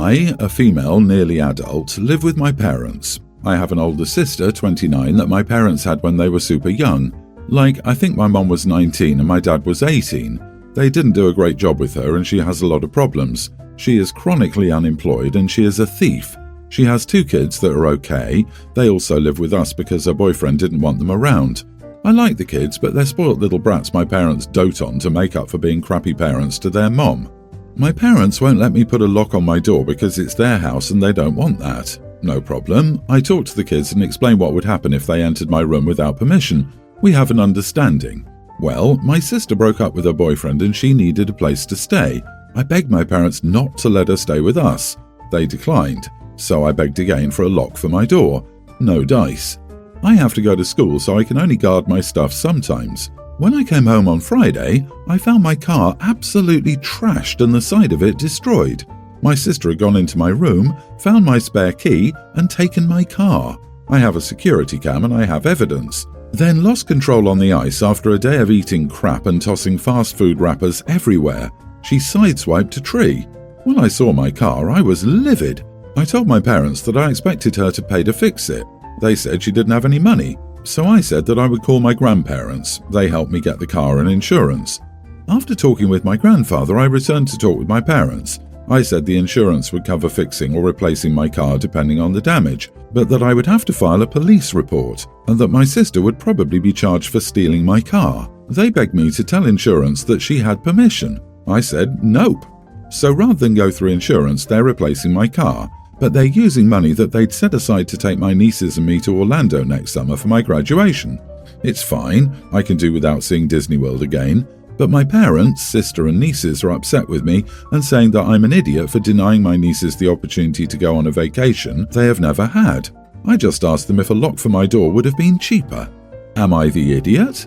I, a female, nearly adult, live with my parents. I have an older sister, 29, that my parents had when they were super young. Like, I think my mom was 19 and my dad was 18. They didn't do a great job with her and she has a lot of problems. She is chronically unemployed and she is a thief. She has 2 kids that are okay. They also live with us because her boyfriend didn't want them around. I like the kids, but they're spoiled little brats my parents dote on to make up for being crappy parents to their mom. My parents won't let me put a lock on my door because it's their house and they don't want that. No problem. I talked to the kids and explained what would happen if they entered my room without permission. We have an understanding. Well, my sister broke up with her boyfriend and she needed a place to stay. I begged my parents not to let her stay with us. They declined, so I begged again for a lock for my door. No dice. I have to go to school, so I can only guard my stuff sometimes. When I came home on Friday, I found my car absolutely trashed and the side of it destroyed. My sister had gone into my room, found my spare key, and taken my car. I have a security cam and I have evidence. Then lost control on the ice after a day of eating crap and tossing fast food wrappers everywhere. She sideswiped a tree. When I saw my car, I was livid. I told my parents that I expected her to pay to fix it. They said she didn't have any money, so I said that I would call my grandparents. They helped me get the car and insurance. After talking with my grandfather, I returned to talk with my parents. I said the insurance would cover fixing or replacing my car depending on the damage, but that I would have to file a police report, and that my sister would probably be charged for stealing my car. They begged me to tell insurance that she had permission. I said nope. So rather than go through insurance, they're replacing my car, but they're using money that they'd set aside to take my nieces and me to Orlando next summer for my graduation. It's fine, I can do without seeing Disney World again, but my parents, sister and nieces are upset with me and saying that I'm an idiot for denying my nieces the opportunity to go on a vacation they have never had. I just asked them if a lock for my door would have been cheaper. Am I the idiot?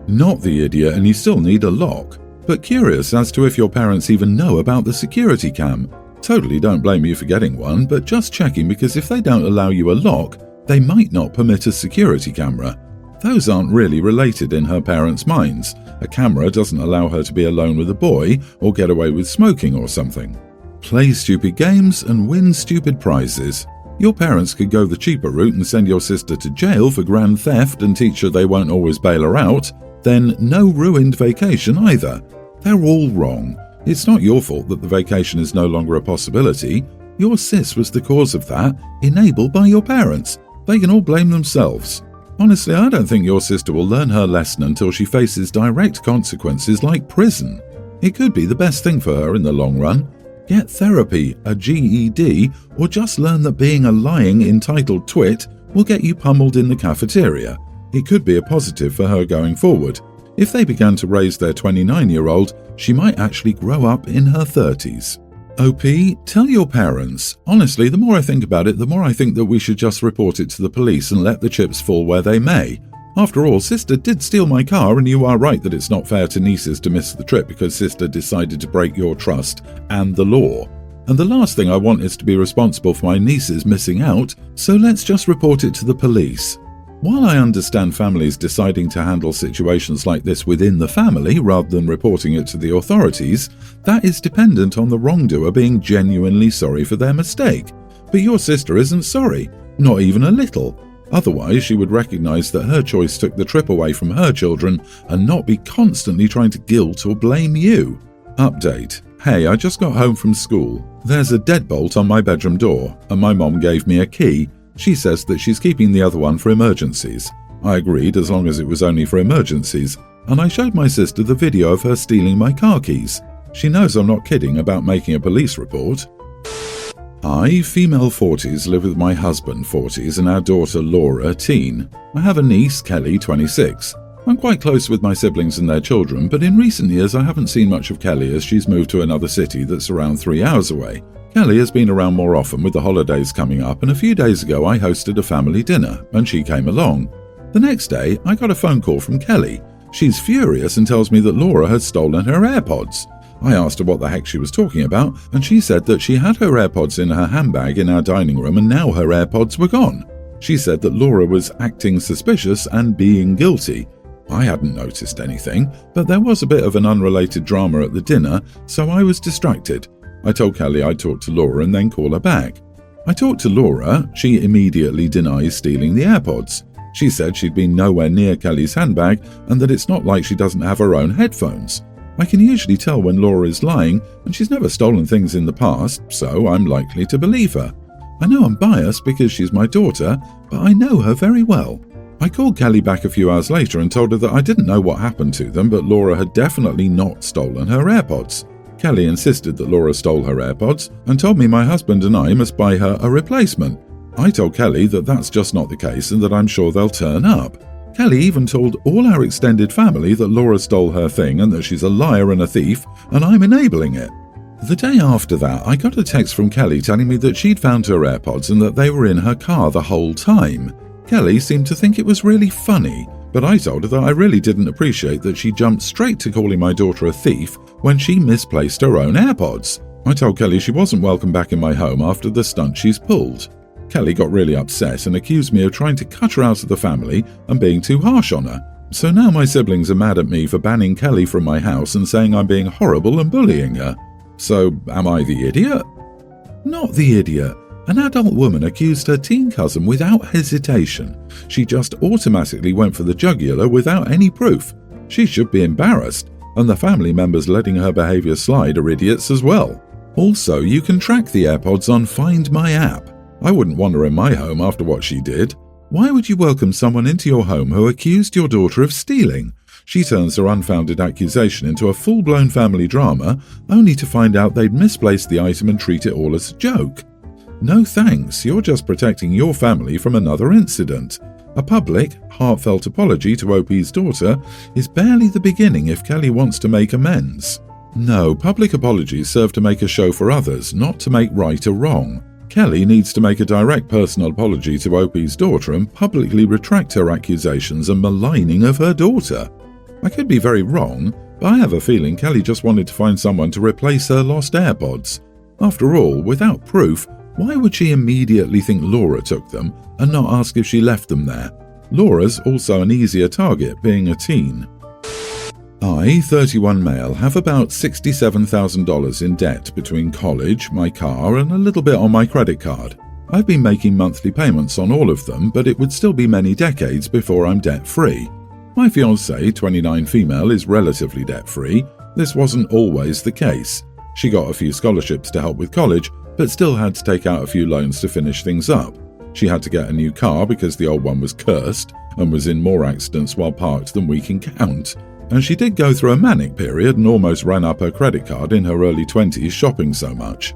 Not the idiot, and you still need a lock. But curious as to if your parents even know about the security cam. Totally don't blame you for getting one, but just checking because if they don't allow you a lock, they might not permit a security camera. Those aren't really related in her parents' minds. A camera doesn't allow her to be alone with a boy or get away with smoking or something. Play stupid games and win stupid prizes. Your parents could go the cheaper route and send your sister to jail for grand theft and teach her they won't always bail her out. Then no ruined vacation either. They're all wrong. It's not your fault that the vacation is no longer a possibility. Your sis was the cause of that, enabled by your parents. They can all blame themselves. Honestly, I don't think your sister will learn her lesson until she faces direct consequences like prison. It could be the best thing for her in the long run. Get therapy, a GED, or just learn that being a lying, entitled twit will get you pummeled in the cafeteria. It could be a positive for her going forward. If they began to raise their 29-year-old, she might actually grow up in her 30s. OP, tell your parents. Honestly, the more I think about it, the more I think that we should just report it to the police and let the chips fall where they may. After all, sister did steal my car, and you are right that it's not fair to nieces to miss the trip because sister decided to break your trust and the law. And the last thing I want is to be responsible for my nieces missing out, so let's just report it to the police. While I understand families deciding to handle situations like this within the family rather than reporting it to the authorities, that is dependent on the wrongdoer being genuinely sorry for their mistake. But your sister isn't sorry, not even a little. Otherwise, she would recognize that her choice took the trip away from her children and not be constantly trying to guilt or blame you. Update. Hey, I just got home from school. There's a deadbolt on my bedroom door, and my mom gave me a key. She says that she's keeping the other one for emergencies. I agreed as long as it was only for emergencies, and I showed my sister the video of her stealing my car keys. She knows I'm not kidding about making a police report. I, female 40s, live with my husband 40s and our daughter Laura, teen. I have a niece, Kelly, 26. I'm quite close with my siblings and their children, but in recent years I haven't seen much of Kelly as she's moved to another city that's around 3 hours away. Kelly has been around more often with the holidays coming up, and a few days ago I hosted a family dinner, and she came along. The next day, I got a phone call from Kelly. She's furious and tells me that Laura had stolen her AirPods. I asked her what the heck she was talking about, and she said that she had her AirPods in her handbag in our dining room and now her AirPods were gone. She said that Laura was acting suspicious and being guilty. I hadn't noticed anything, but there was a bit of an unrelated drama at the dinner, so I was distracted. I told Kelly I'd talk to Laura and then call her back. I talked to Laura. She immediately denies stealing the AirPods. She said she'd been nowhere near Kelly's handbag and that it's not like she doesn't have her own headphones. I can usually tell when Laura is lying, and she's never stolen things in the past, so I'm likely to believe her. I know I'm biased because she's my daughter, but I know her very well. I called Kelly back a few hours later and told her that I didn't know what happened to them, but Laura had definitely not stolen her AirPods. Kelly insisted that Laura stole her AirPods and told me my husband and I must buy her a replacement. I told Kelly that that's just not the case and that I'm sure they'll turn up. Kelly even told all our extended family that Laura stole her thing and that she's a liar and a thief, and I'm enabling it. The day after that, I got a text from Kelly telling me that she'd found her AirPods and that they were in her car the whole time. Kelly seemed to think it was really funny, but I told her that I really didn't appreciate that she jumped straight to calling my daughter a thief when she misplaced her own AirPods. I told Kelly she wasn't welcome back in my home after the stunt she's pulled. Kelly got really upset and accused me of trying to cut her out of the family and being too harsh on her. So now my siblings are mad at me for banning Kelly from my house and saying I'm being horrible and bullying her. So am I the idiot? Not the idiot. An adult woman accused her teen cousin without hesitation. She just automatically went for the jugular without any proof. She should be embarrassed, and the family members letting her behaviour slide are idiots as well. Also, you can track the AirPods on Find My app. I wouldn't want her in my home after what she did. Why would you welcome someone into your home who accused your daughter of stealing? She turns her unfounded accusation into a full-blown family drama, only to find out they'd misplaced the item and treat it all as a joke. No thanks, you're just protecting your family from another incident. A public, heartfelt apology to OP's daughter is barely the beginning if Kelly wants to make amends. No, public apologies serve to make a show for others, not to make right or wrong. Kelly needs to make a direct personal apology to OP's daughter and publicly retract her accusations and maligning of her daughter. I could be very wrong, but I have a feeling Kelly just wanted to find someone to replace her lost AirPods. After all, without proof, why would she immediately think Laura took them and not ask if she left them there? Laura's also an easier target, being a teen. I, 31 male, have about $67,000 in debt between college, my car, and a little bit on my credit card. I've been making monthly payments on all of them, but it would still be many decades before I'm debt-free. My fiancée, 29 female, is relatively debt-free. This wasn't always the case. She got a few scholarships to help with college, but still had to take out a few loans to finish things up. She had to get a new car because the old one was cursed and was in more accidents while parked than we can count. And she did go through a manic period and almost ran up her credit card in her early 20s shopping so much.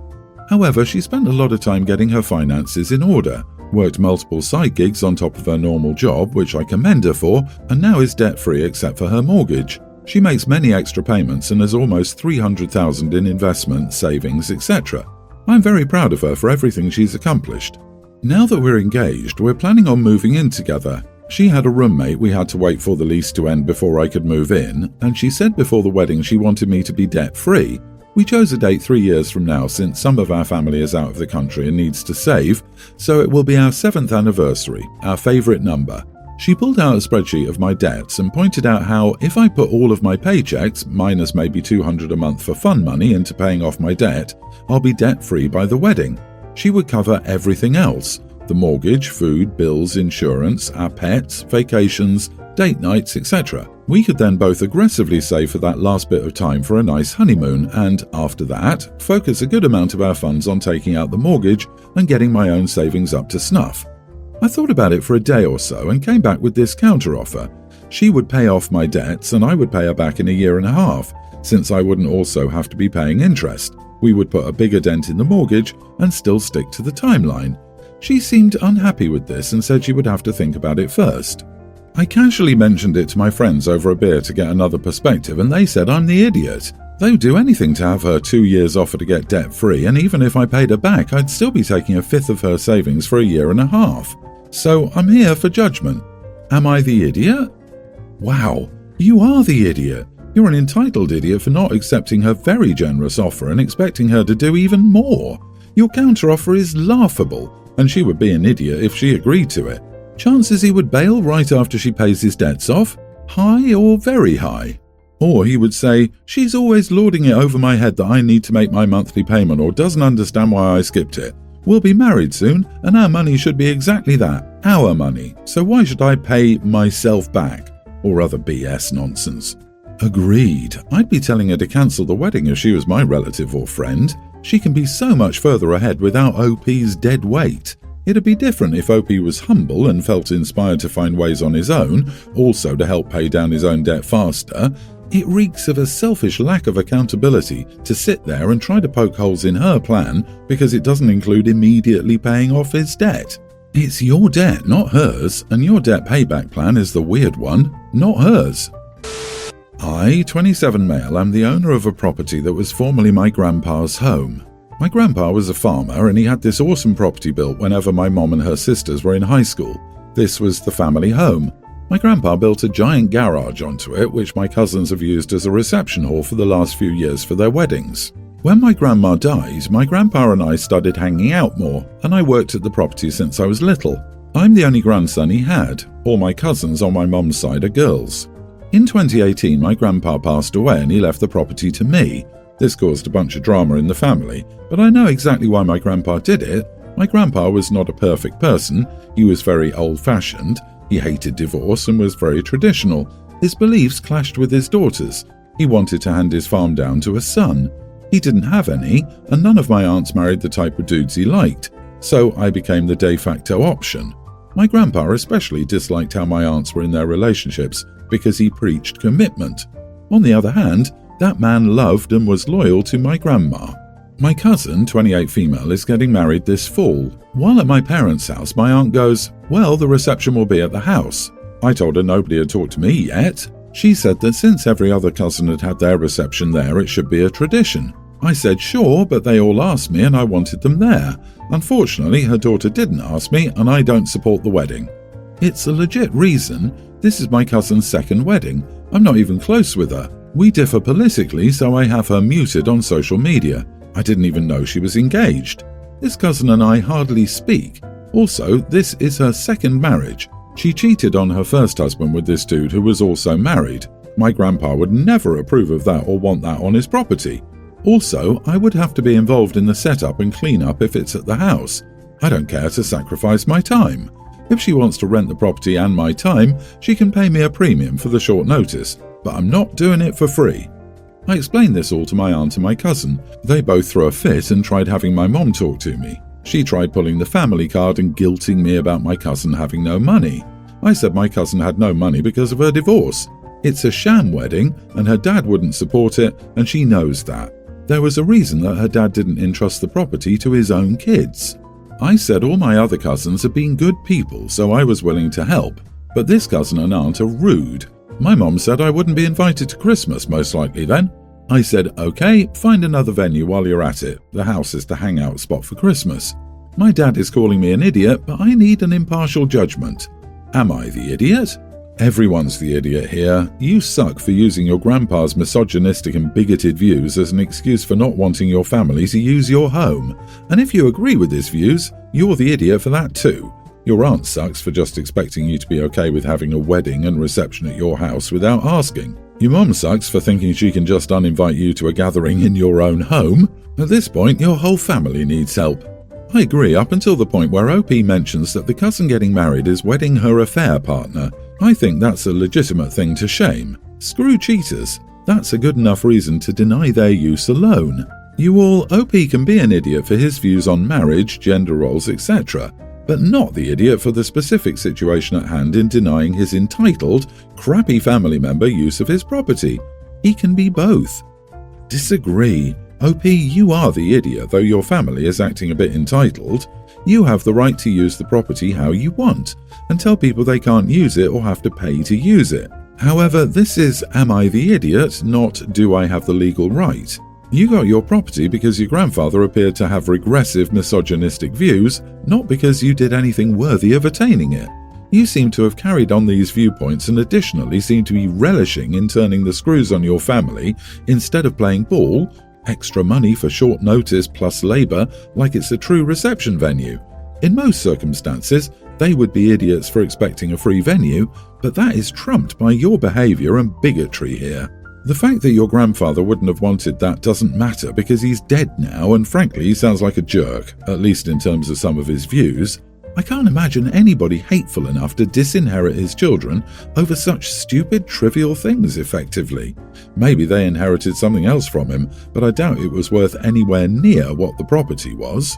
However, she spent a lot of time getting her finances in order, worked multiple side gigs on top of her normal job, which I commend her for, and now is debt-free except for her mortgage. She makes many extra payments and has almost $300,000 in investments, savings, etc. I'm very proud of her for everything she's accomplished. Now that we're engaged, we're planning on moving in together. She had a roommate we had to wait for the lease to end before I could move in, and she said before the wedding she wanted me to be debt-free. We chose a date 3 years from now since some of our family is out of the country and needs to save, so it will be our 7th anniversary, our favourite number. She pulled out a spreadsheet of my debts and pointed out how if I put all of my paychecks, minus maybe $200 a month for fun money, into paying off my debt, I'll be debt-free by the wedding. She would cover everything else. The mortgage, food, bills, insurance, our pets, vacations, date nights, etc. We could then both aggressively save for that last bit of time for a nice honeymoon and, after that, focus a good amount of our funds on taking out the mortgage and getting my own savings up to snuff. I thought about it for a day or so and came back with this counteroffer. She would pay off my debts and I would pay her back in a year and a half, since I wouldn't also have to be paying interest. We would put a bigger dent in the mortgage and still stick to the timeline. She seemed unhappy with this and said she would have to think about it first. I casually mentioned it to my friends over a beer to get another perspective, and they said I'm the idiot. They would do anything to have her 2 years offer to get debt-free, and even if I paid her back, I'd still be taking a fifth of her savings for a year and a half. So I'm here for judgment. Am I the idiot? Wow, you are the idiot. You're an entitled idiot for not accepting her very generous offer and expecting her to do even more. Your counteroffer is laughable, and she would be an idiot if she agreed to it. Chances he would bail right after she pays his debts off? High or very high? Or he would say, "She's always lording it over my head that I need to make my monthly payment or doesn't understand why I skipped it. We'll be married soon, and our money should be exactly that, our money, so why should I pay myself back?" Or other BS nonsense. Agreed. I'd be telling her to cancel the wedding if she was my relative or friend. She can be so much further ahead without OP's dead weight. It'd be different if OP was humble and felt inspired to find ways on his own, also to help pay down his own debt faster. It reeks of a selfish lack of accountability to sit there and try to poke holes in her plan because it doesn't include immediately paying off his debt. It's your debt, not hers, and your debt payback plan is the weird one, not hers. I, 27 male, am the owner of a property that was formerly my grandpa's home. My grandpa was a farmer and he had this awesome property built whenever my mom and her sisters were in high school. This was the family home. My grandpa built a giant garage onto it, which my cousins have used as a reception hall for the last few years for their weddings. When my grandma died, my grandpa and I started hanging out more, and I worked at the property since I was little. I'm the only grandson he had. All my cousins on my mum's side are girls. In 2018, my grandpa passed away and he left the property to me. This caused a bunch of drama in the family, but I know exactly why my grandpa did it. My grandpa was not a perfect person. He was very old-fashioned. He hated divorce and was very traditional. His beliefs clashed with his daughters. He wanted to hand his farm down to a son. He didn't have any, and none of my aunts married the type of dudes he liked, so I became the de facto option. My grandpa especially disliked how my aunts were in their relationships because he preached commitment. On the other hand, that man loved and was loyal to my grandma. My cousin, 28 female, is getting married this fall. While at my parents' house, my aunt goes, "Well, the reception will be at the house." I told her nobody had talked to me yet. She said that since every other cousin had had their reception there, it should be a tradition. I said sure, but they all asked me and I wanted them there. Unfortunately, her daughter didn't ask me and I don't support the wedding. It's a legit reason. This is my cousin's second wedding. I'm not even close with her. We differ politically, so I have her muted on social media. I didn't even know she was engaged. This cousin and I hardly speak. Also, this is her second marriage. She cheated on her first husband with this dude who was also married. My grandpa would never approve of that or want that on his property. Also, I would have to be involved in the setup and cleanup if it's at the house. I don't care to sacrifice my time. If she wants to rent the property and my time, she can pay me a premium for the short notice, but I'm not doing it for free. I explained this all to my aunt and my cousin. They both threw a fit and tried having my mom talk to me. She tried pulling the family card and guilting me about my cousin having no money. I said my cousin had no money because of her divorce. It's a sham wedding and her dad wouldn't support it, and she knows that. There was a reason that her dad didn't entrust the property to his own kids. I said all my other cousins have been good people, so I was willing to help. But this cousin and aunt are rude. My mom said I wouldn't be invited to Christmas most likely then. I said, okay, find another venue while you're at it. The house is the hangout spot for Christmas. My dad is calling me an idiot, but I need an impartial judgment. Am I the idiot? Everyone's the idiot here. You suck for using your grandpa's misogynistic and bigoted views as an excuse for not wanting your family to use your home. And if you agree with his views, you're the idiot for that too. Your aunt sucks for just expecting you to be okay with having a wedding and reception at your house without asking. Your mom sucks for thinking she can just uninvite you to a gathering in your own home. At this point, your whole family needs help. I agree up until the point where OP mentions that the cousin getting married is wedding her affair partner. I think that's a legitimate thing to shame. Screw cheaters. That's a good enough reason to deny their use alone. OP can be an idiot for his views on marriage, gender roles, etc., but not the idiot for the specific situation at hand in denying his entitled, crappy family member use of his property. He can be both. Disagree. OP, you are the idiot, though your family is acting a bit entitled. You have the right to use the property how you want, and tell people they can't use it or have to pay to use it. However, this is am I the idiot, not do I have the legal right. You got your property because your grandfather appeared to have regressive misogynistic views, not because you did anything worthy of attaining it. You seem to have carried on these viewpoints and additionally seem to be relishing in turning the screws on your family instead of playing ball, extra money for short notice plus labour like it's a true reception venue. In most circumstances, they would be idiots for expecting a free venue, but that is trumped by your behaviour and bigotry here. The fact that your grandfather wouldn't have wanted that doesn't matter because he's dead now and frankly he sounds like a jerk, at least in terms of some of his views. I can't imagine anybody hateful enough to disinherit his children over such stupid, trivial things, effectively. Maybe they inherited something else from him, but I doubt it was worth anywhere near what the property was.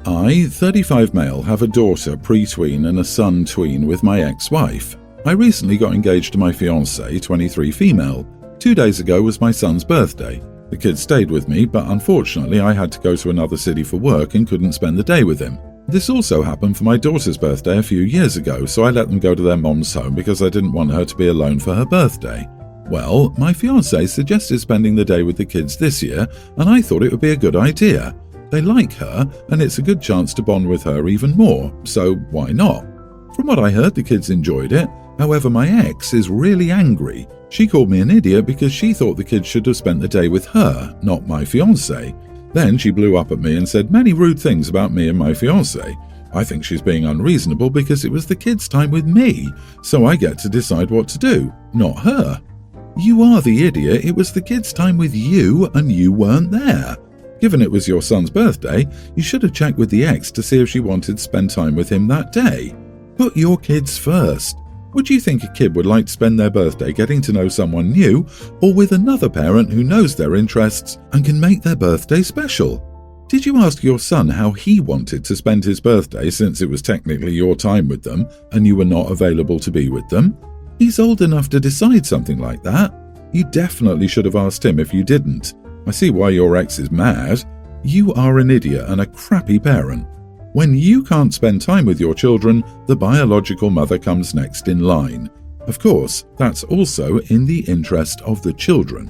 I, 35 male, have a daughter pre-tween and a son tween with my ex-wife. I recently got engaged to my fiancée, 23 female. 2 days ago was my son's birthday. The kid stayed with me, but unfortunately I had to go to another city for work and couldn't spend the day with him. This also happened for my daughter's birthday a few years ago, so I let them go to their mom's home because I didn't want her to be alone for her birthday. Well, my fiancé suggested spending the day with the kids this year, and I thought it would be a good idea. They like her, and it's a good chance to bond with her even more, so why not? From what I heard, the kids enjoyed it. However, my ex is really angry. She called me an idiot because she thought the kids should have spent the day with her, not my fiancé. Then she blew up at me and said many rude things about me and my fiancé. I think she's being unreasonable because it was the kids' time with me, so I get to decide what to do, not her. You are the idiot, it was the kids' time with you and you weren't there. Given it was your son's birthday, you should have checked with the ex to see if she wanted to spend time with him that day. Put your kids first. Would you think a kid would like to spend their birthday getting to know someone new, or with another parent who knows their interests and can make their birthday special? Did you ask your son how he wanted to spend his birthday since it was technically your time with them and you were not available to be with them? He's old enough to decide something like that. You definitely should have asked him if you didn't. I see why your ex is mad. You are an idiot and a crappy parent. When you can't spend time with your children, the biological mother comes next in line. Of course, that's also in the interest of the children.